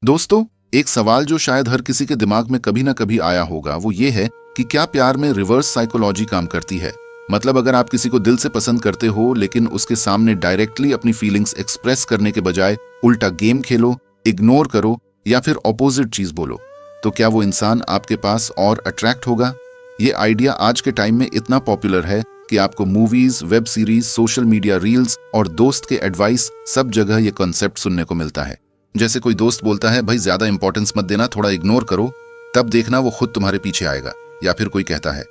दोस्तों, एक सवाल जो शायद हर किसी के दिमाग में कभी ना कभी आया होगा वो ये है कि क्या प्यार में रिवर्स साइकोलॉजी काम करती है। मतलब अगर आप किसी को दिल से पसंद करते हो लेकिन उसके सामने डायरेक्टली अपनी फीलिंग्स एक्सप्रेस करने के बजाय उल्टा गेम खेलो, इग्नोर करो या फिर ऑपोजिट चीज बोलो, तो क्या वो इंसान आपके पास और अट्रैक्ट होगा। ये आइडिया आज के टाइम में इतना पॉपुलर है कि आपको movies, web series, social media reels और दोस्त के एडवाइस सब जगह ये कॉन्सेप्ट सुनने को मिलता है। जैसे कोई दोस्त बोलता है, भाई ज्यादा इंपॉर्टेंस मत देना, थोड़ा इग्नोर करो, तब देखना वो खुद तुम्हारे पीछे आएगा। या फिर कोई कहता है,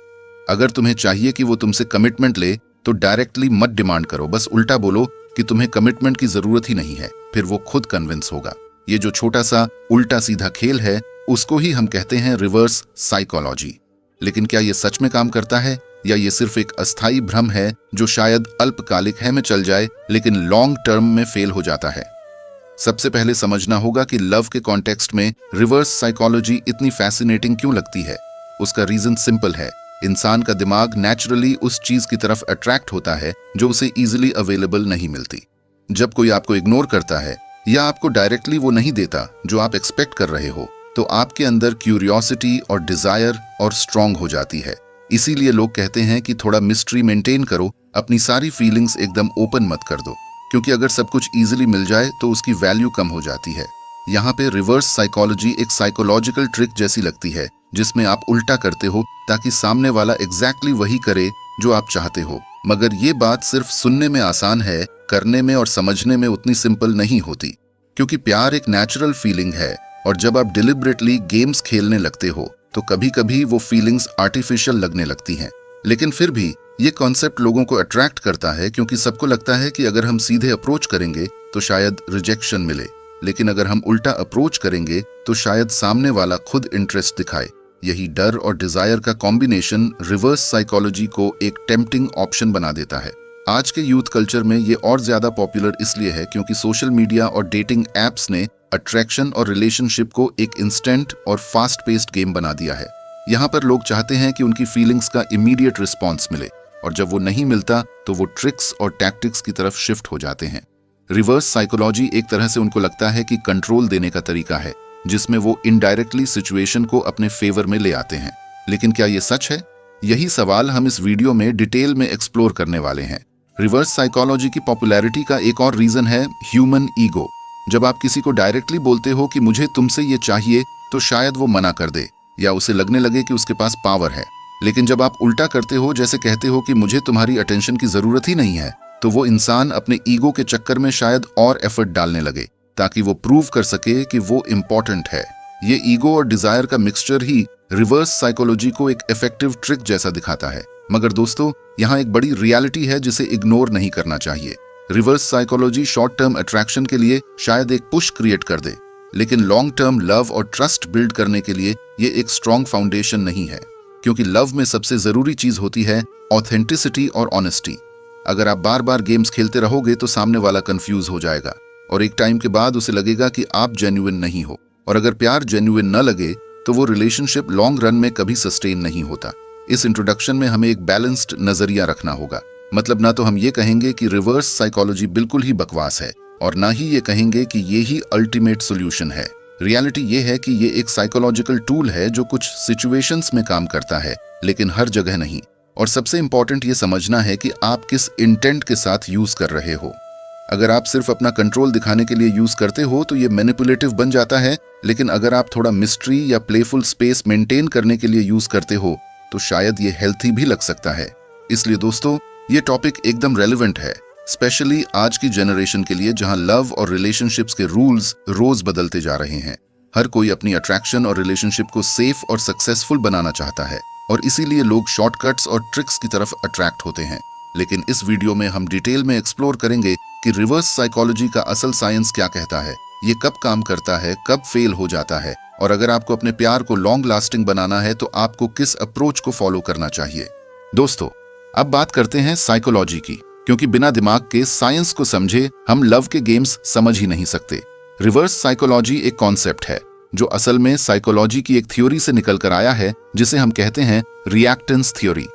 अगर तुम्हें चाहिए कि वो तुमसे कमिटमेंट ले तो डायरेक्टली मत डिमांड करो, बस उल्टा बोलो कि तुम्हें कमिटमेंट की जरूरत ही नहीं है, फिर वो खुद कन्विंस होगा। ये जो छोटा सा उल्टा सीधा खेल है उसको ही हम कहते हैं रिवर्स साइकोलॉजी। लेकिन क्या ये सच में काम करता है या ये सिर्फ एक अस्थायी भ्रम है जो शायद अल्पकालिक है में चल जाए लेकिन लॉन्ग टर्म में फेल हो जाता है। सबसे पहले समझना होगा कि लव के कॉन्टेक्स्ट में रिवर्स साइकोलॉजी इतनी फैसिनेटिंग क्यों लगती है। उसका रीजन सिंपल है, इंसान का दिमाग नेचुरली उस चीज की तरफ अट्रैक्ट होता है जो उसे इजीली अवेलेबल नहीं मिलती। जब कोई आपको इग्नोर करता है या आपको डायरेक्टली वो नहीं देता जो आप एक्सपेक्ट कर रहे हो, तो आपके अंदर क्यूरियोसिटी और डिजायर और स्ट्रांग हो जाती है। इसीलिए लोग कहते हैं कि थोड़ा मिस्ट्री मेंटेन करो, अपनी सारी फीलिंग्स एकदम ओपन मत कर दो, क्योंकि अगर सब कुछ इजीली मिल जाए तो उसकी वैल्यू कम हो जाती है। यहाँ पे रिवर्स साइकोलॉजी एक साइकोलॉजिकल ट्रिक जैसी लगती है जिसमें आप उल्टा करते हो ताकि सामने वाला एग्जैक्टली वही करे जो आप चाहते हो। मगर ये बात सिर्फ सुनने में आसान है, करने में और समझने में उतनी सिंपल नहीं होती, क्योंकि प्यार एक नेचुरल फीलिंग है और जब आप डिलिबरेटली गेम्स खेलने लगते हो तो कभी कभी वो फीलिंग्स आर्टिफिशियल लगने लगती हैं। लेकिन फिर भी ये कॉन्सेप्ट लोगों को अट्रैक्ट करता है क्योंकि सबको लगता है कि अगर हम सीधे अप्रोच करेंगे तो शायद रिजेक्शन मिले, लेकिन अगर हम उल्टा अप्रोच करेंगे तो शायद सामने वाला खुद इंटरेस्ट दिखाए। यही डर और डिजायर का कॉम्बिनेशन रिवर्स साइकोलॉजी को एक टेम्पटिंग ऑप्शन बना देता है। आज के यूथ कल्चर में ये और ज्यादा पॉपुलर इसलिए है क्योंकि सोशल मीडिया और डेटिंग एप्स ने अट्रैक्शन और रिलेशनशिप को एक इंस्टेंट और फास्ट पेस्ड गेम बना दिया है। यहाँ पर लोग चाहते हैं कि उनकी फीलिंग्स का इमीडिएट रिस्पॉन्स मिले, और जब वो नहीं मिलता तो वो ट्रिक्स और टैक्टिक्स की तरफ शिफ्ट हो जाते हैं। रिवर्स साइकोलॉजी एक तरह से उनको लगता है कि कंट्रोल देने का तरीका है जिसमें वो इनडायरेक्टली सिचुएशन को अपने फेवर में ले आते हैं। लेकिन क्या ये सच है? यही सवाल हम इस वीडियो में डिटेल में एक्सप्लोर करने वाले हैं। रिवर्स साइकोलॉजी की पॉपुलैरिटी का एक और रीजन है ह्यूमन ईगो। जब आप किसी को डायरेक्टली बोलते हो कि मुझे तुमसे ये चाहिए तो शायद वो मना कर दे या उसे लगने लगे कि उसके पास पावर है। लेकिन जब आप उल्टा करते हो, जैसे कहते हो कि मुझे तुम्हारी अटेंशन की जरूरत ही नहीं है, तो वो इंसान अपने ईगो के चक्कर में शायद और एफर्ट डालने लगे ताकि वो प्रूव कर सके कि वो इम्पोर्टेंट है। ये ईगो और डिजायर का मिक्सचर ही रिवर्स साइकोलॉजी को एक इफेक्टिव ट्रिक जैसा दिखाता है। मगर दोस्तों, यहाँ एक बड़ी रियलिटी है जिसे इग्नोर नहीं करना चाहिए। Reverse psychology short term attraction के लिए शायद एक पुश क्रिएट कर दे, लेकिन लॉन्ग टर्म लव और ट्रस्ट बिल्ड करने के लिए ये एक स्ट्रॉन्ग फाउंडेशन नहीं है, क्योंकि लव में सबसे जरूरी चीज होती है ऑथेंटिसिटी और ऑनेस्टी। अगर आप बार बार गेम्स खेलते रहोगे तो सामने वाला कंफ्यूज हो जाएगा और एक टाइम के बाद उसे लगेगा कि आप जेन्युइन नहीं हो। और अगर प्यार जेन्युइन न लगे तो वो रिलेशनशिप लॉन्ग रन में कभी सस्टेन नहीं होता। इस इंट्रोडक्शन में हमें एक बैलेंस्ड नजरिया रखना होगा। मतलब ना तो हम ये कहेंगे कि रिवर्स साइकोलॉजी बिल्कुल ही बकवास है और ना ही ये कहेंगे कि ये ही अल्टीमेट सॉल्यूशन है। रियलिटी ये है कि ये एक साइकोलॉजिकल टूल है जो कुछ सिचुएशंस में काम करता है लेकिन हर जगह नहीं। और सबसे इंपॉर्टेंट ये समझना है कि आप किस इंटेंट के साथ यूज कर रहे हो। अगर आप सिर्फ अपना कंट्रोल दिखाने के लिए यूज करते हो तो ये मैनिपुलेटिव बन जाता है, लेकिन अगर आप थोड़ा मिस्ट्री या प्लेफुल स्पेस मेंटेन करने के लिए यूज करते हो तो शायद ये हेल्थी भी लग सकता है। इसलिए दोस्तों, ये टॉपिक एकदम रेलेवेंट है, स्पेशली आज की जनरेशन के लिए जहां लव और रिलेशनशिप्स के रूल्स रोज बदलते जा रहे हैं। हर कोई अपनी अट्रैक्शन और रिलेशनशिप को सेफ और सक्सेसफुल बनाना चाहता है और इसीलिए लोग शॉर्टकट्स और ट्रिक्स की तरफ अट्रैक्ट होते हैं। लेकिन इस वीडियो में हम डिटेल में एक्सप्लोर करेंगे कि रिवर्स साइकोलॉजी का असल साइंस क्या कहता है, ये कब काम करता है, कब फेल हो जाता है, और अगर आपको अपने प्यार को लॉन्ग लास्टिंग बनाना है तो आपको किस अप्रोच को फॉलो करना चाहिए। दोस्तों, अब बात करते हैं साइकोलॉजी की, क्योंकि बिना दिमाग के साइंस को समझे हम लव के गेम्स समझ ही नहीं सकते। रिवर्स साइकोलॉजी एक कॉन्सेप्ट है जो असल में साइकोलॉजी की एक थ्योरी से निकल कर आया है जिसे हम कहते हैं रिएक्टेंस थ्योरी।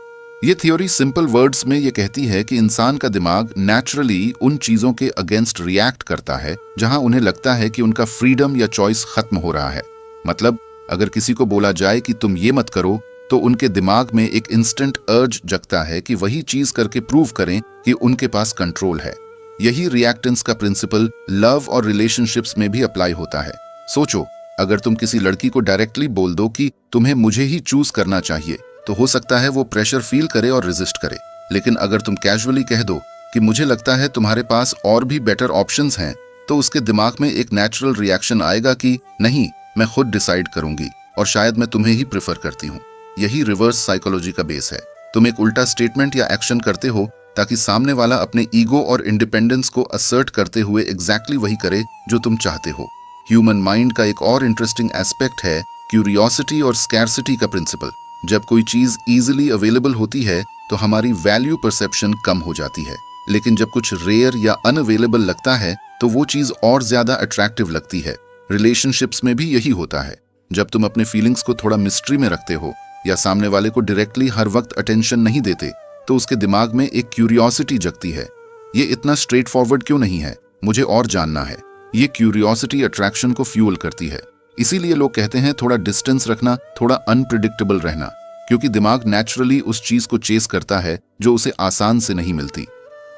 ये थ्योरी सिंपल वर्ड्स में ये कहती है कि इंसान का दिमाग नेचुरली उन चीजों के अगेंस्ट रिएक्ट करता है जहां उन्हें लगता है कि उनका फ्रीडम या चॉइस खत्म हो रहा है। मतलब अगर किसी को बोला जाए कि तुम ये मत करो, तो उनके दिमाग में एक इंस्टेंट अर्ज जगता है कि वही चीज करके प्रूव करें कि उनके पास कंट्रोल है। यही रिएक्टेंस का प्रिंसिपल लव और रिलेशनशिप्स में भी अप्लाई होता है। सोचो, अगर तुम किसी लड़की को डायरेक्टली बोल दो कि तुम्हें मुझे ही चूज करना चाहिए, तो हो सकता है वो प्रेशर फील करे और रेजिस्ट करे। लेकिन अगर तुम कैजुअली कह दो कि मुझे लगता है तुम्हारे पास और भी बेटर ऑप्शंस हैं, तो उसके दिमाग में एक नेचुरल रिएक्शन आएगा कि नहीं, मैं खुद डिसाइड करूंगी और शायद मैं तुम्हें ही प्रेफर करती हूँ। यही रिवर्स साइकोलॉजी का बेस है। तुम एक उल्टा स्टेटमेंट या एक्शन करते हो ताकि सामने वाला अपने ईगो और इंडिपेंडेंस को असर्ट करते हुए एग्जैक्टली वही करे जो तुम चाहते हो। ह्यूमन माइंड का एक और इंटरेस्टिंग एस्पेक्ट है क्यूरियोसिटी और स्कैर्सिटी का प्रिंसिपल। जब कोई चीज इजीली अवेलेबल होती है तो हमारी वैल्यू परसेप्शन कम हो जाती है, लेकिन जब कुछ रेयर या अनअवेलेबल लगता है तो वो चीज और ज्यादा अट्रैक्टिव लगती है। रिलेशनशिप्स में भी यही होता है। जब तुम अपने फीलिंग्स को थोड़ा मिस्ट्री में रखते हो या सामने वाले को डायरेक्टली हर वक्त अटेंशन नहीं देते, तो उसके दिमाग में एक क्यूरियोसिटी जगती है। ये इतना स्ट्रेट फॉरवर्ड क्यों नहीं है, मुझे और जानना है। ये क्यूरियोसिटी अट्रैक्शन को फ्यूल करती है। इसीलिए लोग कहते हैं थोड़ा डिस्टेंस रखना, थोड़ा अनप्रिडिक्टेबल रहना, क्योंकि दिमाग नेचुरली उस चीज को चेस करता है जो उसे आसान से नहीं मिलती।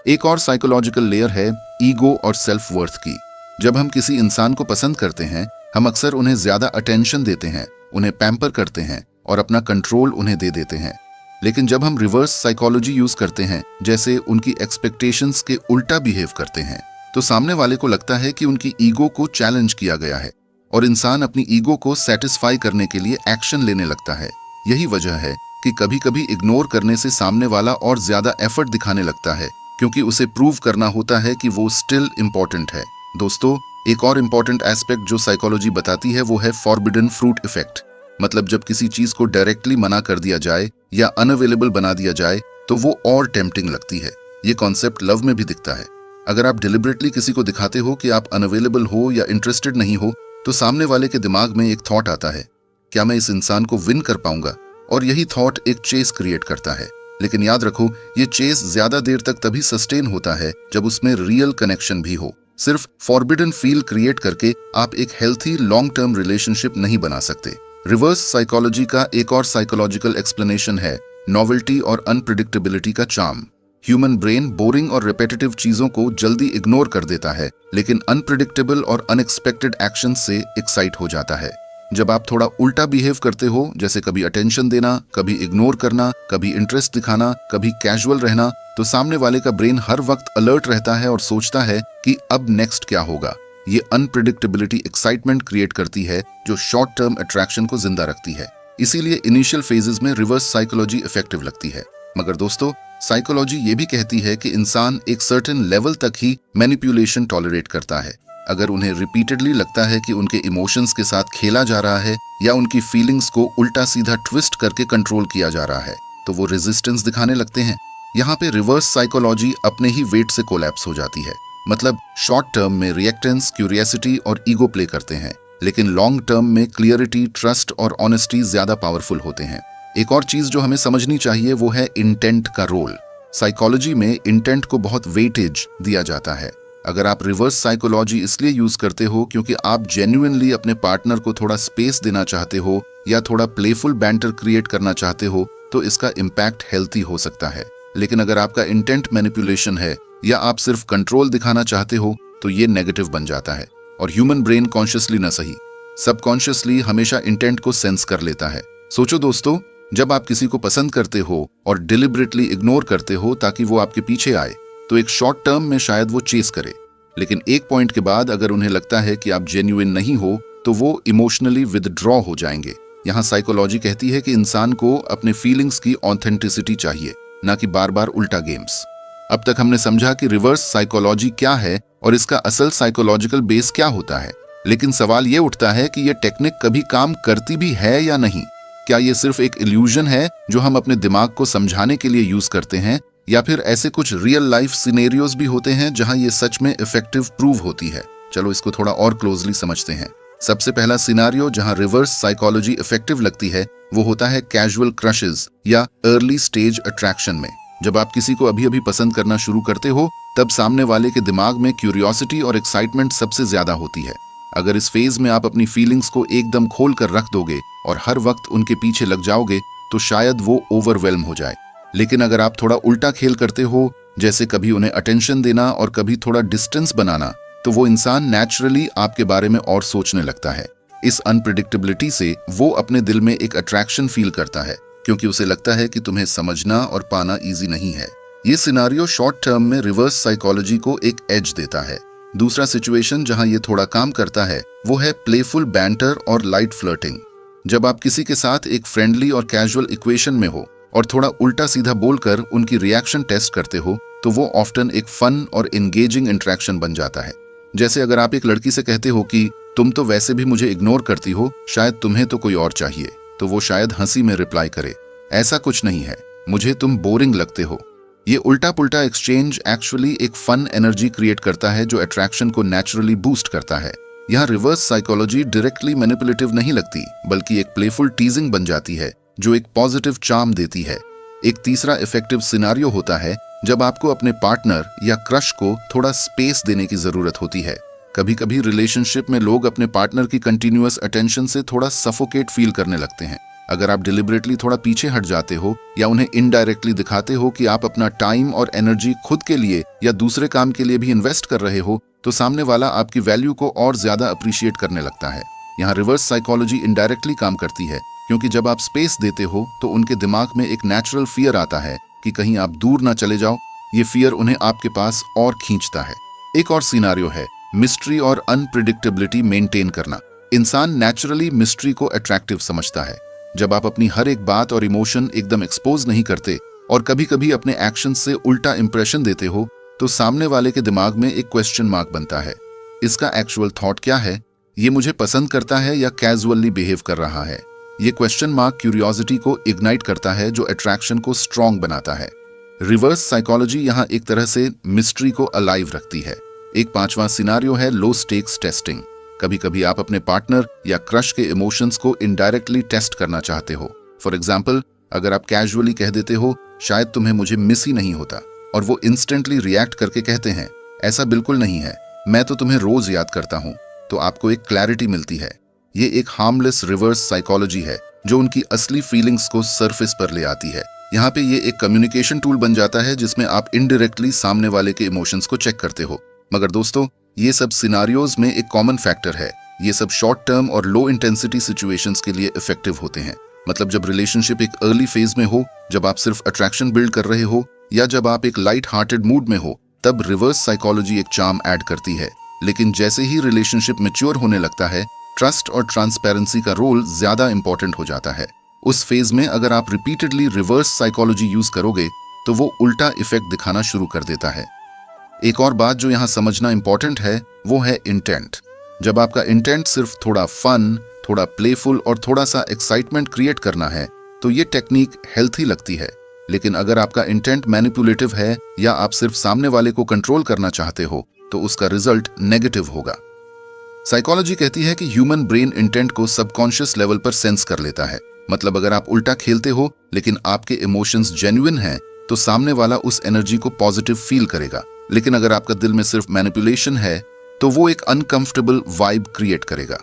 एक और साइकोलॉजिकल लेयर है ईगो और सेल्फ वर्थ की। जब हम किसी इंसान को पसंद करते हैं, हम अक्सर उन्हें ज्यादा अटेंशन देते हैं, उन्हें पैम्पर करते हैं और अपना कंट्रोल उन्हें दे देते हैं। लेकिन जब हम रिवर्स साइकोलॉजी यूज करते हैं, जैसे उनकी एक्सपेक्टेशंस के उल्टा बिहेव करते हैं, तो सामने वाले को लगता है कि उनकी ईगो को चैलेंज किया गया है और इंसान अपनी ईगो को सेटिस्फाई करने के लिए एक्शन लेने लगता है। यही वजह है कि कभी कभी इग्नोर करने से सामने वाला और ज्यादा एफर्ट दिखाने लगता है, क्योंकि उसे प्रूव करना होता है कि वो स्टिल इम्पोर्टेंट है। दोस्तों, एक और इम्पोर्टेंट एस्पेक्ट जो साइकोलॉजी बताती है वो है फॉरबिडन फ्रूट इफेक्ट। मतलब जब किसी चीज को डायरेक्टली मना कर दिया जाए या अनअवेलेबल बना दिया जाए तो वो और टेम्पटिंग लगती है। ये कॉन्सेप्ट लव में भी दिखता है। अगर आप डिलिबरेटली किसी को दिखाते हो कि आप अनअवेलेबल हो या इंटरेस्टेड नहीं हो, तो सामने वाले के दिमाग में एक थॉट आता है, क्या मैं इस इंसान को विन कर पाऊंगा? और यही थॉट एक चेस क्रिएट करता है। लेकिन याद रखो, ये चेस ज्यादा देर तक तभी सस्टेन होता है जब उसमें रियल कनेक्शन भी हो। सिर्फ फॉरबिडन फील क्रिएट करके आप एक हेल्थी लॉन्ग टर्म रिलेशनशिप नहीं बना सकते। रिवर्स साइकोलॉजी का एक और साइकोलॉजिकल एक्सप्लेनेशन है नॉवेल्टी और अनप्रिडिक्टेबिलिटी का चार्म। ह्यूमन ब्रेन बोरिंग और रिपीटेटिव चीजों को जल्दी इग्नोर कर देता है, लेकिन अनप्रिडिक्टेबल और अनएक्सपेक्टेड एक्शन से एक्साइट हो जाता है। जब आप थोड़ा उल्टा बिहेव करते हो, जैसे कभी अटेंशन देना, कभी इग्नोर करना, कभी इंटरेस्ट दिखाना, कभी कैजुअल रहना, तो सामने वाले का ब्रेन हर वक्त अलर्ट रहता है और सोचता है कि अब नेक्स्ट क्या होगा। ये अनप्रिडिक्टेबिलिटी एक्साइटमेंट क्रिएट करती है जो शॉर्ट टर्म अट्रैक्शन को जिंदा रखती है। इसीलिए इनिशियल फेजेस में रिवर्स साइकोलॉजी इफेक्टिव लगती है। मगर दोस्तों, साइकोलॉजी ये भी कहती है कि इंसान एक सर्टेन लेवल तक ही मैनिपुलेशन टॉलरेट करता है। अगर उन्हें रिपीटेडली लगता है कि उनके इमोशंस के साथ खेला जा रहा है या उनकी फीलिंग्स को उल्टा सीधा ट्विस्ट करके कंट्रोल किया जा रहा है, तो वो रेजिस्टेंस दिखाने लगते हैं। यहाँ पे रिवर्स साइकोलॉजी अपने ही वेट से कोलैप्स हो जाती है। मतलब शॉर्ट टर्म में रिएक्टेंस, क्यूरियोसिटी और ईगो प्ले करते हैं, लेकिन लॉन्ग टर्म में क्लियरिटी, ट्रस्ट और ऑनेस्टी ज्यादा पावरफुल होते हैं। एक और चीज जो हमें समझनी चाहिए वो है इंटेंट का रोल। साइकोलॉजी में इंटेंट को बहुत वेटेज दिया जाता है। अगर आप रिवर्स साइकोलॉजी इसलिए यूज करते हो क्योंकि आप जेन्युइनली अपने पार्टनर को थोड़ा स्पेस देना चाहते हो या थोड़ा प्लेफुल बैंटर क्रिएट करना चाहते हो, तो इसका इम्पैक्ट हेल्थी हो सकता है। लेकिन अगर आपका इंटेंट मैनिपुलेशन है या आप सिर्फ कंट्रोल दिखाना चाहते हो, तो ये नेगेटिव बन जाता है। और ह्यूमन ब्रेन कॉन्शियसली न सही, सबकॉन्शियसली हमेशा इंटेंट को सेंस कर लेता है। सोचो दोस्तों, जब आप किसी को पसंद करते हो और डिलिबरेटली इग्नोर करते हो ताकि वो आपके पीछे आए, तो एक शॉर्ट टर्म में शायद वो चेस करे, लेकिन एक पॉइंट के बाद अगर उन्हें लगता है कि आप जेन्युइन नहीं हो, तो वो इमोशनली विदड्रॉ हो जाएंगे। यहाँ साइकोलॉजी कहती है कि इंसान को अपने फीलिंग्स की ऑथेंटिसिटी चाहिए, ना कि बार बार उल्टा गेम्स। अब तक हमने समझा कि रिवर्स साइकोलॉजी क्या है और इसका असल साइकोलॉजिकल बेस क्या होता है। लेकिन सवाल ये उठता है कि ये टेक्निक कभी काम करती भी है या नहीं। क्या ये सिर्फ एक इल्यूजन है जो हम अपने दिमाग को समझाने के लिए यूज करते हैं, या फिर ऐसे कुछ रियल लाइफ सिनेरियोज भी होते हैं जहां ये सच में इफेक्टिव प्रूव होती है? चलो इसको थोड़ा और क्लोजली समझते हैं। सबसे पहला सिनारियो जहां रिवर्स साइकोलॉजी इफेक्टिव लगती है वो होता है कैजुअल क्रशेस या अर्ली स्टेज अट्रैक्शन में। जब आप किसी को अभी अभी पसंद करना शुरू करते हो तब सामने वाले के दिमाग में क्यूरियोसिटी और एक्साइटमेंट सबसे ज्यादा होती है। अगर इस फेज में आप अपनी फीलिंग्स को एकदम खोल कर रख दोगे और हर वक्त उनके पीछे लग जाओगे तो शायद वो ओवरवेल्म हो जाए। लेकिन अगर आप थोड़ा उल्टा खेल करते हो, जैसे कभी उन्हें अटेंशन देना और कभी थोड़ा डिस्टेंस बनाना, तो वो इंसान नेचुरली आपके बारे में और सोचने लगता है। इस अनप्रिडिक्टेबिलिटी से वो अपने दिल में एक अट्रैक्शन फील करता है क्योंकि उसे लगता है कि तुम्हें समझना और पाना इजी नहीं है। ये सिनारियो शॉर्ट टर्म में रिवर्स साइकोलॉजी को एक एज देता है। दूसरा सिचुएशन जहां ये थोड़ा काम करता है वो है प्लेफुल बैंटर और लाइट फ्लर्टिंग। जब आप किसी के साथ एक फ्रेंडली और कैजुअल इक्वेशन में हो और थोड़ा उल्टा सीधा बोलकर उनकी रिएक्शन टेस्ट करते हो तो वो ऑफ्टन एक फन और एंगेजिंग इंटरेक्शन बन जाता है। जैसे अगर आप एक लड़की से कहते हो कि तुम तो वैसे भी मुझे इग्नोर करती हो, शायद तुम्हें तो कोई और चाहिए, तो वो शायद हंसी में रिप्लाई करे, ऐसा कुछ नहीं है, मुझे तुम बोरिंग लगते हो। ये उल्टा पुल्टा एक्सचेंज एक्चुअली एक फन एनर्जी क्रिएट करता है जो अट्रैक्शन को नेचुरली बूस्ट करता है। यहाँ रिवर्स साइकोलॉजी डायरेक्टली मैनिपुलेटिव नहीं लगती बल्कि एक प्लेफुल टीजिंग बन जाती है जो एक पॉजिटिव चार्म देती है। एक तीसरा इफेक्टिव सिनारियो होता है जब आपको अपने पार्टनर या क्रश को थोड़ा स्पेस देने की जरूरत होती है। कभी कभी रिलेशनशिप में लोग अपने पार्टनर की कंटिन्यूअस अटेंशन से थोड़ा सफोकेट फील करने लगते हैं। अगर आप डिलिबरेटली थोड़ा पीछे हट जाते हो या उन्हें इनडायरेक्टली दिखाते हो कि आप अपना टाइम और एनर्जी खुद के लिए या दूसरे काम के लिए भी इन्वेस्ट कर रहे हो, तो सामने वाला आपकी वैल्यू को और ज्यादा अप्रिशिएट करने लगता है। यहाँ रिवर्स साइकोलॉजी इनडायरेक्टली काम करती है क्योंकि जब आप स्पेस देते हो तो उनके दिमाग में एक नेचुरल फियर आता है कि कहीं आप दूर ना चले जाओ। ये फियर उन्हें आपके पास और खींचता है। एक और सिनारियो है मिस्ट्री और अनप्रिडिक्टेबिलिटी मेंटेन करना। इंसान नेचुरली मिस्ट्री को अट्रैक्टिव समझता है। जब आप अपनी हर एक बात और इमोशन एकदम एक्सपोज नहीं करते और कभी कभी अपने एक्शन से उल्टा इंप्रेशन देते हो तो सामने वाले के दिमाग में एक क्वेश्चन मार्क बनता है। इसका एक्चुअल थॉट क्या है? ये मुझे पसंद करता है या कैजुअली बिहेव कर रहा है? ये क्वेश्चन मार्क क्यूरियोसिटी को इग्नाइट करता है जो अट्रैक्शन को स्ट्रॉन्ग बनाता है। रिवर्स साइकोलॉजी यहाँ एक तरह से मिस्ट्री को अलाइव रखती है। एक पांचवा सिनारियो है लो स्टेक्स टेस्टिंग। कभी कभी आप अपने पार्टनर या क्रश के इमोशंस को इनडायरेक्टली टेस्ट करना चाहते हो। फॉर एग्जाम्पल, अगर आप कैजुअली कह देते हो शायद तुम्हें मुझे मिस ही नहीं होता और वो इंस्टेंटली रिएक्ट करके कहते हैं ऐसा बिल्कुल नहीं है, मैं तो तुम्हें रोज याद करता हूं, तो आपको एक क्लैरिटी मिलती है। ये एक हार्मलेस रिवर्स साइकोलॉजी है जो उनकी असली फीलिंग्स को सरफेस पर ले आती है। यहाँ पे ये एक कम्युनिकेशन टूल बन जाता है जिसमें आप इनडायरेक्टली सामने वाले के इमोशंस को चेक करते हो। मगर दोस्तों, ये सब सिनारियोज में एक कॉमन फैक्टर है, ये सब शॉर्ट टर्म और लो इंटेंसिटी सिचुएशंस के लिए इफेक्टिव होते हैं। मतलब जब रिलेशनशिप एक अर्ली फेज में हो, जब आप सिर्फ अट्रैक्शन बिल्ड कर रहे हो या जब आप एक लाइट हार्टेड मूड में हो, तब रिवर्स साइकोलॉजी एक चार्म ऐड करती है। लेकिन जैसे ही रिलेशनशिप मैच्योर होने लगता है, ट्रस्ट और ट्रांसपेरेंसी का रोल ज्यादा इंपॉर्टेंट हो जाता है। उस फेज में अगर आप रिपीटेडली रिवर्स साइकोलॉजी यूज करोगे तो वो उल्टा इफेक्ट दिखाना शुरू कर देता है। एक और बात जो यहाँ समझना इंपॉर्टेंट है वो है इंटेंट। जब आपका इंटेंट सिर्फ थोड़ा फन, थोड़ा प्लेफुल और थोड़ा सा एक्साइटमेंट क्रिएट करना है तो ये टेक्निक हेल्थी लगती है। लेकिन अगर आपका इंटेंट मैनिपुलेटिव है या आप सिर्फ सामने वाले को कंट्रोल करना चाहते हो तो उसका रिजल्ट नेगेटिव होगा। साइकोलॉजी कहती है कि ह्यूमन ब्रेन इंटेंट को सबकॉन्शियस लेवल पर सेंस कर लेता है। मतलब अगर आप उल्टा खेलते हो लेकिन आपके इमोशंस जेन्युइन हैं तो सामने वाला उस एनर्जी को पॉजिटिव फील करेगा। लेकिन अगर आपका दिल में सिर्फ मैनिपुलेशन है तो वो एक अनकंफर्टेबल वाइब क्रिएट करेगा।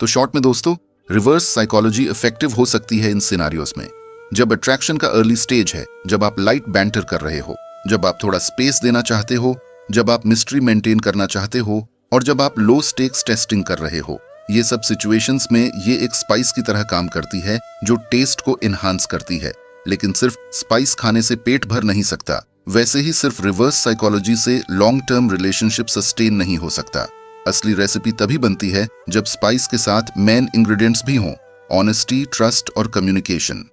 तो शॉर्ट में दोस्तों, रिवर्स साइकोलॉजी इफेक्टिव हो सकती है इन सिनारियोस में जब अट्रैक्शन का अर्ली स्टेज है, जब आप लाइट बैंटर कर रहे हो, जब आप थोड़ा स्पेस देना चाहते हो, जब आप मिस्ट्री मेंटेन करना चाहते हो और जब आप लो स्टेक्स टेस्टिंग कर रहे हो। ये सब सिचुएशंस में ये एक स्पाइस की तरह काम करती है जो टेस्ट को इनहांस करती है। लेकिन सिर्फ स्पाइस खाने से पेट भर नहीं सकता, वैसे ही सिर्फ रिवर्स साइकोलॉजी से लॉन्ग टर्म रिलेशनशिप सस्टेन नहीं हो सकता। असली रेसिपी तभी बनती है जब स्पाइस के साथ मेन इंग्रेडिएंट्स भी हों, ऑनेस्टी, ट्रस्ट और कम्युनिकेशन।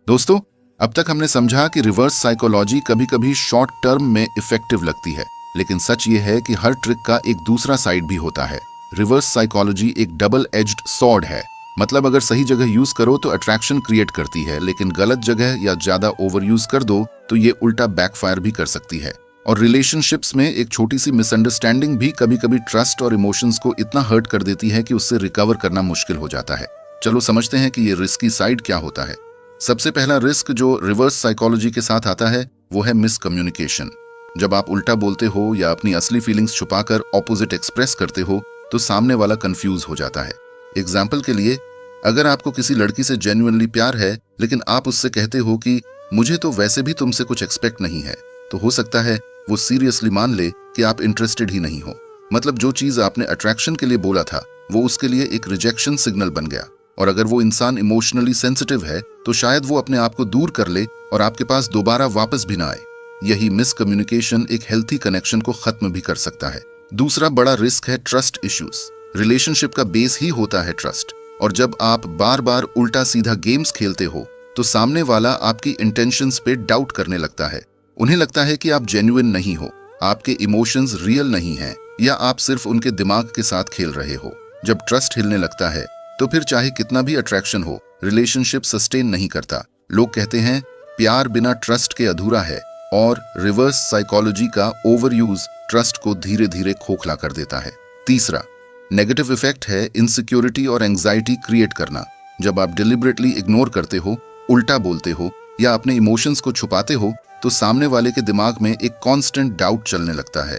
दोस्तों, अब तक हमने समझा कि रिवर्स साइकोलॉजी कभी कभी शॉर्ट टर्म में इफेक्टिव लगती है, लेकिन सच ये है कि हर ट्रिक का एक दूसरा साइड भी होता है। रिवर्स साइकोलॉजी एक डबल एज्ड सॉर्ड है। मतलब अगर सही जगह यूज करो तो अट्रैक्शन क्रिएट करती है, लेकिन गलत जगह या ज्यादा ओवर यूज कर दो तो ये उल्टा बैकफायर भी कर सकती है। और रिलेशनशिप्स में एक छोटी सी मिसअंडरस्टैंडिंग भी कभी कभी ट्रस्ट और इमोशंस को इतना हर्ट कर देती है कि उससे रिकवर करना मुश्किल हो जाता है। चलो समझते हैं कि ये रिस्की साइड क्या होता है। सबसे पहला रिस्क जो रिवर्स साइकोलॉजी के साथ आता है वो है मिसकम्युनिकेशन। जब आप उल्टा बोलते हो या अपनी असली फीलिंग्स छुपाकर ऑपोजिट एक्सप्रेस करते हो तो सामने वाला कंफ्यूज हो जाता है। एग्जाम्पल के लिए, अगर आपको किसी लड़की से जेन्युइनली प्यार है लेकिन आप उससे कहते हो कि मुझे तो वैसे भी तुमसे कुछ एक्सपेक्ट नहीं है, तो हो सकता है वो सीरियसली मान ले कि आप इंटरेस्टेड ही नहीं हो। मतलब जो चीज आपने अट्रैक्शन के लिए बोला था वो उसके लिए एक रिजेक्शन सिग्नल बन गया। और अगर वो इंसान इमोशनली सेंसिटिव है तो शायद वो अपने आप को दूर कर ले और आपके पास दोबारा वापस भी ना आए। यही मिसकम्युनिकेशन एक हेल्थी कनेक्शन को खत्म भी कर सकता है। दूसरा बड़ा रिस्क है ट्रस्ट इश्यूज। रिलेशनशिप का बेस ही होता है ट्रस्ट, और जब आप बार बार उल्टा सीधा गेम्स खेलते हो तो सामने वाला आपकी इंटेंशंस पे डाउट करने लगता है। उन्हें लगता है कि आप जेन्युइन नहीं हो, आपके इमोशंस रियल नहीं हैं, या आप सिर्फ उनके दिमाग के साथ खेल रहे हो। जब ट्रस्ट हिलने लगता है तो फिर चाहे कितना भी अट्रैक्शन हो, रिलेशनशिप सस्टेन नहीं करता। लोग कहते हैं प्यार बिना ट्रस्ट के अधूरा है, और रिवर्स साइकोलॉजी का ओवरयूज ट्रस्ट को धीरे धीरे खोखला कर देता है। तीसरा नेगेटिव इफेक्ट है इनसिक्योरिटी और एंजाइटी क्रिएट करना। जब आप डिलिबरेटली इग्नोर करते हो, उल्टा बोलते हो या अपने इमोशंस को छुपाते हो तो सामने वाले के दिमाग में एक कांस्टेंट डाउट चलने लगता है।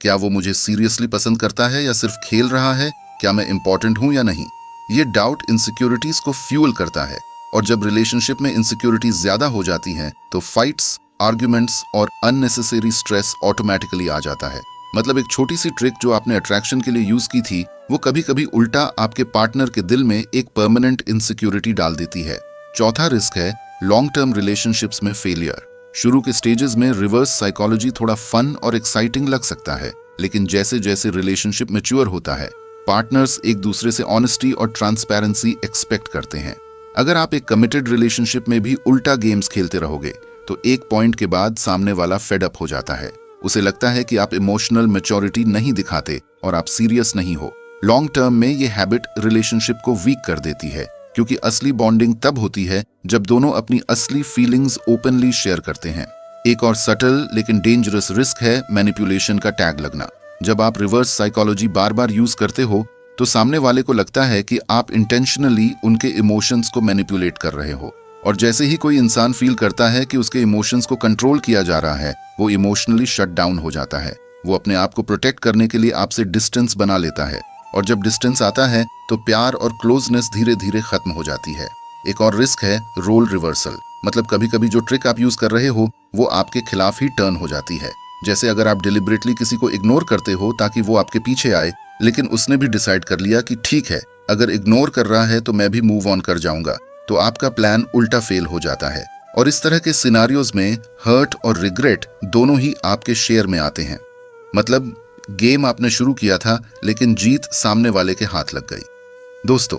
क्या वो मुझे सीरियसली पसंद करता है या सिर्फ खेल रहा है? क्या मैं इंपॉर्टेंट हूं या नहीं? ये डाउट इनसिक्योरिटीज को फ्यूल करता है, और जब रिलेशनशिप में इनसिक्योरिटीज ज्यादा हो जाती हैं तो फाइट्स, आर्ग्यूमेंट्स और अननेसेसरी स्ट्रेस ऑटोमेटिकली आ जाता है। मतलब एक छोटी सी ट्रिक जो आपने अट्रैक्शन के लिए यूज की थी वो कभी कभी उल्टा आपके पार्टनर के दिल में एक परमानेंट इनसिक्योरिटी डाल देती है। चौथा रिस्क है लॉन्ग टर्म रिलेशनशिप्स में फेलियर। शुरू के स्टेजेस में रिवर्स साइकोलॉजी थोड़ा फन और एक्साइटिंग लग सकता है, लेकिन जैसे जैसे रिलेशनशिप मैच्योर होता है पार्टनर्स एक दूसरे से ऑनेस्टी और ट्रांसपेरेंसी एक्सपेक्ट करते हैं। अगर आप एक कमिटेड रिलेशनशिप में भी उल्टा गेम्स खेलते रहोगे तो एक पॉइंट के बाद सामने वाला फेड अप हो जाता है। उसे लगता है कि आप इमोशनल मैच्योरिटी नहीं दिखाते और आप सीरियस नहीं हो। लॉन्ग टर्म में ये हैबिट रिलेशनशिप को वीक कर देती है, क्योंकि असली बॉन्डिंग तब होती है जब दोनों अपनी असली फीलिंग्स ओपनली शेयर करते हैं। एक और सटल लेकिन डेंजरस रिस्क है मैनिपुलेशन का टैग लगना। जब आप रिवर्स साइकोलॉजी बार बार यूज करते हो तो सामने वाले को लगता है कि आप इंटेंशनली उनके इमोशंस को मैनिपुलेट कर रहे हो, और जैसे ही कोई इंसान फील करता है कि उसके इमोशंस को कंट्रोल किया जा रहा है वो इमोशनली शट डाउन हो जाता है। वो अपने आप को प्रोटेक्ट करने के लिए आपसे डिस्टेंस बना लेता है, और जब डिस्टेंस आता है तो प्यार और क्लोजनेस धीरे धीरे खत्म हो जाती है। एक और रिस्क है रोल रिवर्सल। मतलब कभी कभी जो ट्रिक आप यूज कर रहे हो वो आपके खिलाफ ही टर्न हो जाती है। जैसे अगर आप डिलिबरेटली किसी को इग्नोर करते हो ताकि वो आपके पीछे आए, लेकिन उसने भी डिसाइड कर लिया कि ठीक है अगर इग्नोर कर रहा है तो मैं भी मूव ऑन कर जाऊंगा, तो आपका प्लान उल्टा फेल हो जाता है। और इस तरह के सिनारियोज में हर्ट और रिग्रेट दोनों ही आपके शेयर में आते हैं। मतलब गेम आपने शुरू किया था लेकिन जीत सामने वाले के हाथ लग गई। दोस्तों,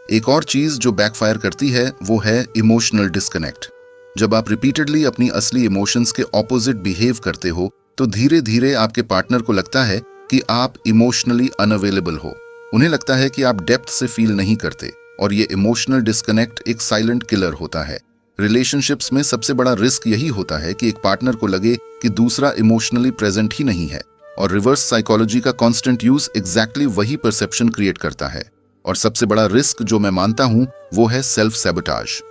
एक और चीज जो बैकफायर करती है वो है इमोशनल डिस्कनेक्ट। जब आप रिपीटेडली अपनी असली इमोशंस के ऑपोजिट बिहेव करते हो तो धीरे धीरे आपके पार्टनर को लगता है कि आप इमोशनली अनअवेलेबल हो। उन्हें लगता है कि आप डेप्थ से फील नहीं करते, और ये इमोशनल डिस्कनेक्ट एक साइलेंट किलर होता है। रिलेशनशिप्स में सबसे बड़ा रिस्क यही होता है कि एक पार्टनर को लगे कि दूसरा इमोशनली प्रेजेंट ही नहीं है, और रिवर्स साइकोलॉजी का कांस्टेंट यूज एग्जैक्टली वही परसेप्शन क्रिएट करता है। और सबसे बड़ा रिस्क जो मैं मानता हूं वो है सेल्फ सैबोटाज।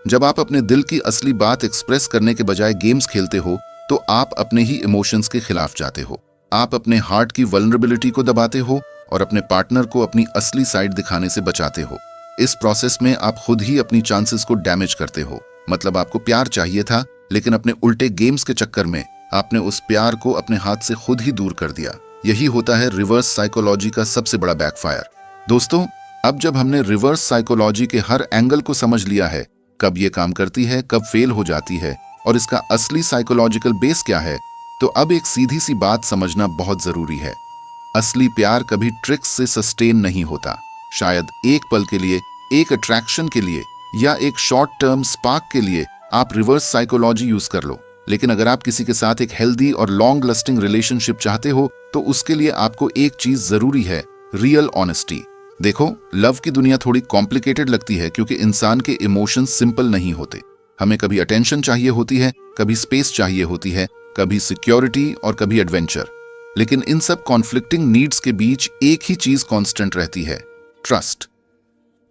जब आप अपने दिल की असली बात एक्सप्रेस करने के बजाय गेम्स खेलते हो तो आप अपने ही इमोशंस के खिलाफ जाते हो। आप अपने हार्ट की वल्नरेबिलिटी को दबाते हो और अपने पार्टनर को अपनी असली साइड दिखाने से बचाते हो। इस प्रोसेस में आप खुद ही अपनी चांसेस को डैमेज करते हो। मतलब आपको प्यार चाहिए था, लेकिन अपने उल्टे गेम्स के चक्कर में आपने उस प्यार को अपने हाथ से खुद ही दूर कर दिया। यही होता है रिवर्स साइकोलॉजी का सबसे बड़ा बैकफायर। दोस्तों, अब जब हमने रिवर्स साइकोलॉजी के हर एंगल को समझ लिया है, कब ये काम करती है, कब फेल हो जाती है और इसका असली साइकोलॉजिकल बेस क्या है, तो अब एक सीधी सी बात समझना बहुत जरूरी है। असली प्यार कभी ट्रिक्स से सस्टेन नहीं होता। शायद एक पल के लिए, एक अट्रैक्शन के लिए या एक शॉर्ट टर्म स्पार्क के लिए आप रिवर्स साइकोलॉजी यूज कर लो, लेकिन अगर आप किसी के साथ एक हेल्दी और लॉन्ग लास्टिंग रिलेशनशिप चाहते हो तो उसके लिए आपको एक चीज जरूरी है, रियल ऑनेस्टी। देखो, लव की दुनिया थोड़ी कॉम्प्लिकेटेड लगती है क्योंकि इंसान के इमोशंस सिंपल नहीं होते। हमें कभी अटेंशन चाहिए होती है, कभी स्पेस चाहिए होती है, कभी सिक्योरिटी और कभी एडवेंचर। लेकिन इन सब कॉन्फ्लिक्टिंग नीड्स के बीच एक ही चीज कांस्टेंट रहती है, ट्रस्ट।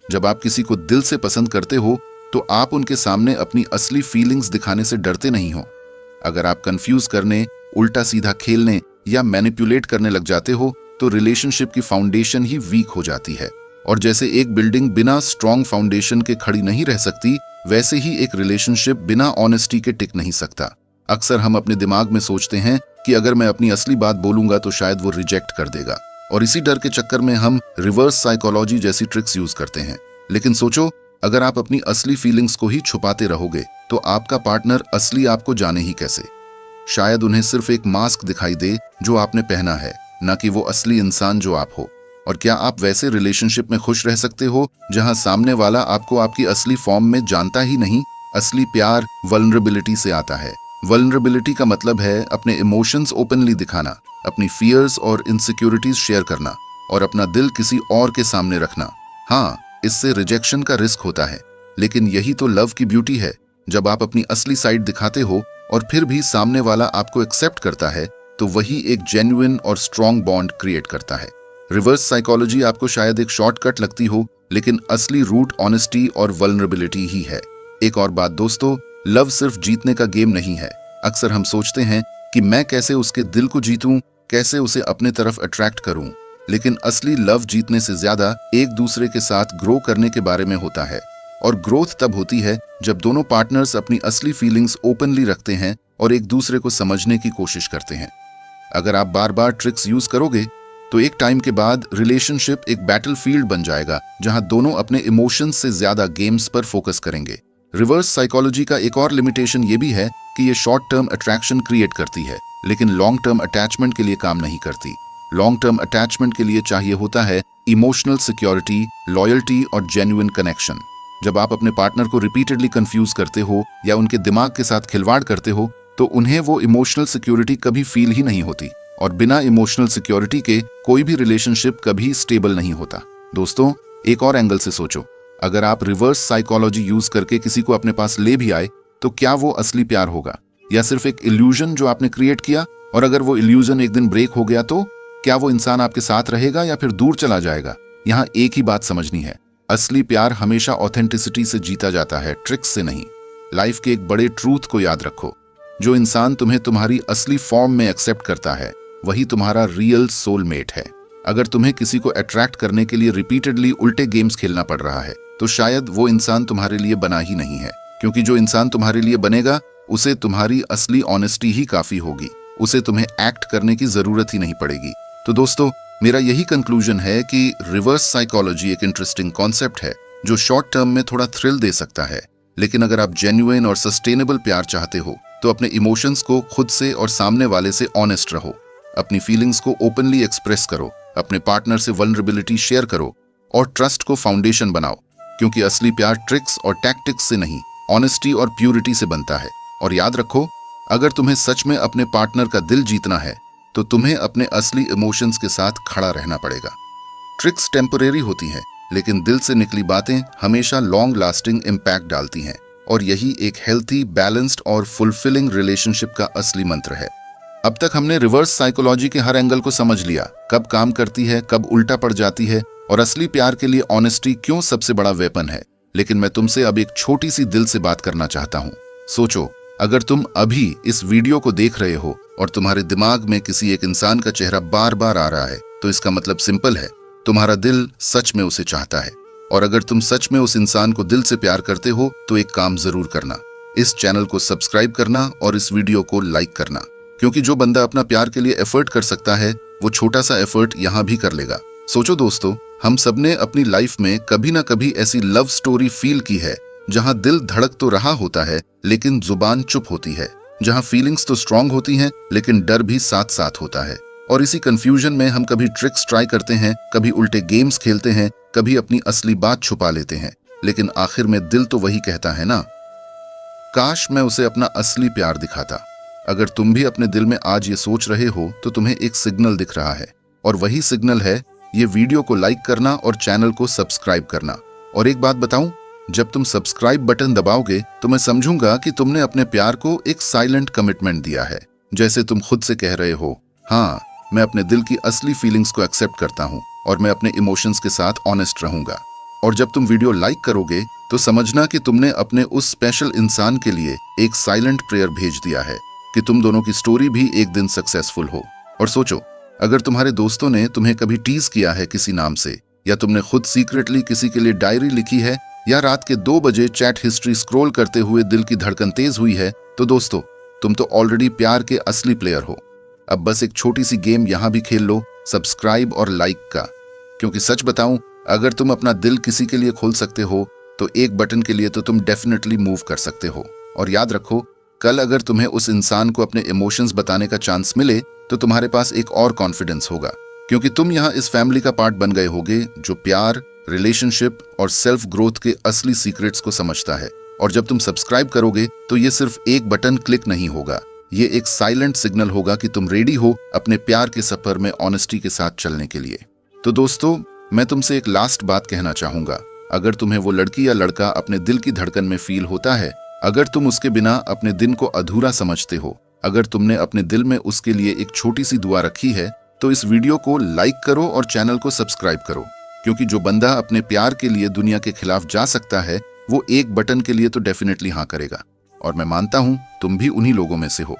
जब आप किसी को दिल से पसंद करते हो तो आप उनके सामने अपनी असली फीलिंग्स दिखाने से डरते नहीं हो। अगर आप कंफ्यूज करने, उल्टा सीधा खेलने या मैनिपुलेट करने लग जाते हो तो रिलेशनशिप की फाउंडेशन ही वीक हो जाती है। और जैसे एक बिल्डिंग बिना स्ट्रॉन्ग फाउंडेशन के खड़ी नहीं रह सकती, वैसे ही एक रिलेशनशिप बिना ऑनेस्टी के टिक नहीं सकता। अक्सर हम अपने दिमाग में सोचते हैं कि अगर मैं अपनी असली बात बोलूंगा तो शायद वो रिजेक्ट कर देगा, और इसी डर के चक्कर में हम रिवर्स साइकोलॉजी जैसी ट्रिक्स यूज करते हैं। लेकिन सोचो, अगर आप अपनी असली फीलिंग्स को ही छुपाते रहोगे तो आपका पार्टनर असली आपको जाने ही कैसे? शायद उन्हें सिर्फ एक मास्क दिखाई दे जो आपने पहना है, न कि वो असली इंसान जो आप हो। और क्या आप वैसे रिलेशनशिप में खुश रह सकते हो जहां सामने वाला आपको आपकी असली फॉर्म में जानता ही नहीं? असली प्यार वल्नरेबिलिटी से आता है। वल्नरेबिलिटी का मतलब है अपने इमोशंस ओपनली दिखाना, अपनी फियर्स और इनसिक्योरिटीज शेयर करना और अपना दिल किसी और के सामने रखना। हाँ, इससे रिजेक्शन का रिस्क होता है, लेकिन यही तो लव की ब्यूटी है। जब आप अपनी असली साइड दिखाते हो और फिर भी सामने वाला आपको एक्सेप्ट करता है तो वही एक जेन्युइन और स्ट्रॉन्ग बॉन्ड क्रिएट करता है। रिवर्स साइकोलॉजी आपको शायद एक शॉर्टकट लगती हो, लेकिन असली रूट ऑनेस्टी और वल्नरेबिलिटी ही है। एक और बात दोस्तों, लव सिर्फ जीतने का गेम नहीं है। अक्सर हम सोचते हैं कि मैं कैसे उसके दिल को जीतूं, कैसे उसे अपने तरफ अट्रैक्ट करूं, लेकिन असली लव जीतने से ज्यादा एक दूसरे के साथ ग्रो करने के बारे में होता है। और ग्रोथ तब होती है जब दोनों पार्टनर्स अपनी असली फीलिंग्स ओपनली रखते हैं और एक दूसरे को समझने की कोशिश करते हैं। अगर आप बार बार ट्रिक्स यूज करोगे तो एक टाइम के बाद रिलेशनशिप एक बैटलफील्ड बन जाएगा जहां दोनों अपने इमोशंस से ज्यादा गेम्स पर फोकस करेंगे। रिवर्स साइकोलॉजी का एक और लिमिटेशन ये भी है कि ये शॉर्ट टर्म अट्रैक्शन क्रिएट करती है, लेकिन लॉन्ग टर्म अटैचमेंट के लिए काम नहीं करती। लॉन्ग टर्म अटैचमेंट के लिए चाहिए होता है इमोशनल सिक्योरिटी, लॉयल्टी और जेन्युइन कनेक्शन। जब आप अपने पार्टनर को रिपीटेडली कंफ्यूज करते हो या उनके दिमाग के साथ खिलवाड़ करते हो तो उन्हें वो इमोशनल सिक्योरिटी कभी फील ही नहीं होती, और बिना इमोशनल सिक्योरिटी के कोई भी रिलेशनशिप कभी स्टेबल नहीं होता। दोस्तों, एक और एंगल से सोचो, अगर आप रिवर्स साइकोलॉजी यूज करके किसी को अपने पास ले भी आए तो क्या वो असली प्यार होगा या सिर्फ एक इल्यूजन जो आपने क्रिएट किया? और अगर वो इल्यूजन एक दिन ब्रेक हो गया तो क्या वो इंसान आपके साथ रहेगा या फिर दूर चला जाएगा? यहाँ एक ही बात समझनी है, असली प्यार हमेशा ऑथेंटिसिटी से जीता जाता है, ट्रिक्स से नहीं। लाइफ के एक बड़े ट्रूथ को याद रखो, जो इंसान तुम्हें तुम्हारी असली फॉर्म में एक्सेप्ट करता है वही तुम्हारा रियल सोलमेट है। अगर तुम्हें किसी को अट्रैक्ट करने के लिए रिपीटेडली उल्टे गेम्स खेलना पड़ रहा है तो शायद वो इंसान तुम्हारे लिए बना ही नहीं है, क्योंकि जो इंसान तुम्हारे लिए बनेगा उसे तुम्हारी असली ऑनेस्टी ही काफी होगी। उसे तुम्हें एक्ट करने की जरूरत ही नहीं पड़ेगी। तो दोस्तों, मेरा यही कंक्लूजन है कि रिवर्स साइकोलॉजी एक इंटरेस्टिंग कॉन्सेप्ट है जो शॉर्ट टर्म में थोड़ा थ्रिल दे सकता है, लेकिन अगर आप जेन्युइन और सस्टेनेबल प्यार चाहते हो तो अपने इमोशंस को खुद से और सामने वाले से ऑनेस्ट रहो। अपनी फीलिंग्स को ओपनली एक्सप्रेस करो, अपने पार्टनर से वल्नरेबिलिटी शेयर करो और ट्रस्ट को फाउंडेशन बनाओ, क्योंकि असली प्यार ट्रिक्स और टैक्टिक्स से नहीं, ऑनेस्टी और प्यूरिटी से बनता है। और याद रखो, अगर तुम्हें सच में अपने पार्टनर का दिल जीतना है तो तुम्हें अपने असली इमोशंस के साथ खड़ा रहना पड़ेगा। ट्रिक्स टेम्परेरी होती हैं, लेकिन दिल से निकली बातें हमेशा लॉन्ग लास्टिंग इम्पैक्ट डालती हैं, और यही एक हेल्थी, बैलेंस्ड और फुलफिलिंग रिलेशनशिप का असली मंत्र है। अब तक हमने रिवर्स साइकोलॉजी के हर एंगल को समझ लिया, कब काम करती है, कब उल्टा पड़ जाती है, और असली प्यार के लिए ऑनेस्टी क्यों सबसे बड़ा वेपन है। लेकिन मैं तुमसे अब एक छोटी सी दिल से बात करना चाहता हूँ। सोचो, अगर तुम अभी इस वीडियो को देख रहे हो और तुम्हारे दिमाग में किसी एक इंसान का चेहरा बार बार आ रहा है, तो इसका मतलब सिंपल है, तुम्हारा दिल सच में उसे चाहता है। और अगर तुम सच में उस इंसान को दिल से प्यार करते हो तो एक काम जरूर करना, इस चैनल को सब्सक्राइब करना और इस वीडियो को लाइक करना, क्योंकि जो बंदा अपना प्यार के लिए एफर्ट कर सकता है वो छोटा सा एफर्ट यहाँ भी कर लेगा। सोचो दोस्तों, हम सबने अपनी लाइफ में कभी ना कभी ऐसी लव स्टोरी फील की है जहाँ दिल धड़क तो रहा होता है लेकिन जुबान चुप होती है, जहाँ फीलिंग्स तो स्ट्रांग होती हैं लेकिन डर भी साथ साथ होता है। और इसी कंफ्यूजन में हम कभी ट्रिक्स ट्राई करते हैं, कभी उल्टे गेम्स खेलते हैं, कभी अपनी असली बात छुपा लेते हैं, लेकिन आखिर में दिल तो वही कहता है ना, काश मैं उसे अपना असली प्यार दिखाता। अगर तुम भी अपने दिल में आज ये सोच रहे हो तो तुम्हें एक सिग्नल दिख रहा है, और वही सिग्नल है ये वीडियो को लाइक करना और चैनल को सब्सक्राइब करना। और एक बात बताऊं, जब तुम सब्सक्राइब बटन दबाओगे तो मैं समझूंगा कि तुमने अपने प्यार को एक साइलेंट कमिटमेंट दिया है। जैसे तुम खुद से कह रहे हो, हाँ, मैं अपने दिल की असली फीलिंग्स को एक्सेप्ट करता हूँ और मैं अपने इमोशंस के साथ ऑनेस्ट रहूंगा। और जब तुम वीडियो लाइक करोगे तो समझना कि तुमने अपने उस स्पेशल इंसान के लिए एक साइलेंट प्रेयर भेज दिया है कि तुम दोनों की स्टोरी भी एक दिन सक्सेसफुल हो। और सोचो, अगर तुम्हारे दोस्तों ने तुम्हें कभी टीज किया है किसी नाम से, या तुमने खुद सीक्रेटली किसी के लिए डायरी लिखी है, या रात के 2 बजे चैट हिस्ट्री स्क्रॉल करते हुए दिल की धड़कन तेज हुई है, तो दोस्तों, तुम तो ऑलरेडी प्यार के असली प्लेयर हो। अब बस एक छोटी सी गेम यहां भी खेल लो, सब्सक्राइब और लाइक का। क्योंकि सच बताऊं, अगर तुम अपना दिल किसी के लिए खोल सकते हो तो एक बटन के लिए तो तुम डेफिनेटली मूव कर सकते हो। और याद रखो, कल अगर तुम्हें उस इंसान को अपने इमोशंस बताने का चांस मिले तो तुम्हारे पास एक और कॉन्फिडेंस होगा, क्योंकि तुम यहाँ इस फैमिली का पार्ट बन गए होगे जो प्यार, रिलेशनशिप और सेल्फ ग्रोथ के असली सीक्रेट्स को समझता है। और जब तुम सब्सक्राइब करोगे तो ये सिर्फ एक बटन क्लिक नहीं होगा, ये एक साइलेंट सिग्नल होगा कि तुम रेडी हो अपने प्यार के सफर में ऑनेस्टी के साथ चलने के लिए। तो दोस्तों, मैं तुमसे एक लास्ट बात कहना चाहूंगा। अगर तुम्हें वो लड़की या लड़का अपने दिल की धड़कन में फील होता है, अगर तुम उसके बिना अपने दिन को अधूरा समझते हो, अगर तुमने अपने दिल में उसके लिए एक छोटी सी दुआ रखी है, तो इस वीडियो को लाइक करो और चैनल को सब्सक्राइब करो। क्योंकि जो बंदा अपने प्यार के लिए दुनिया के खिलाफ जा सकता है, वो एक बटन के लिए तो डेफिनेटली हाँ करेगा। और मैं मानता हूं तुम भी उन्हीं लोगों में से हो।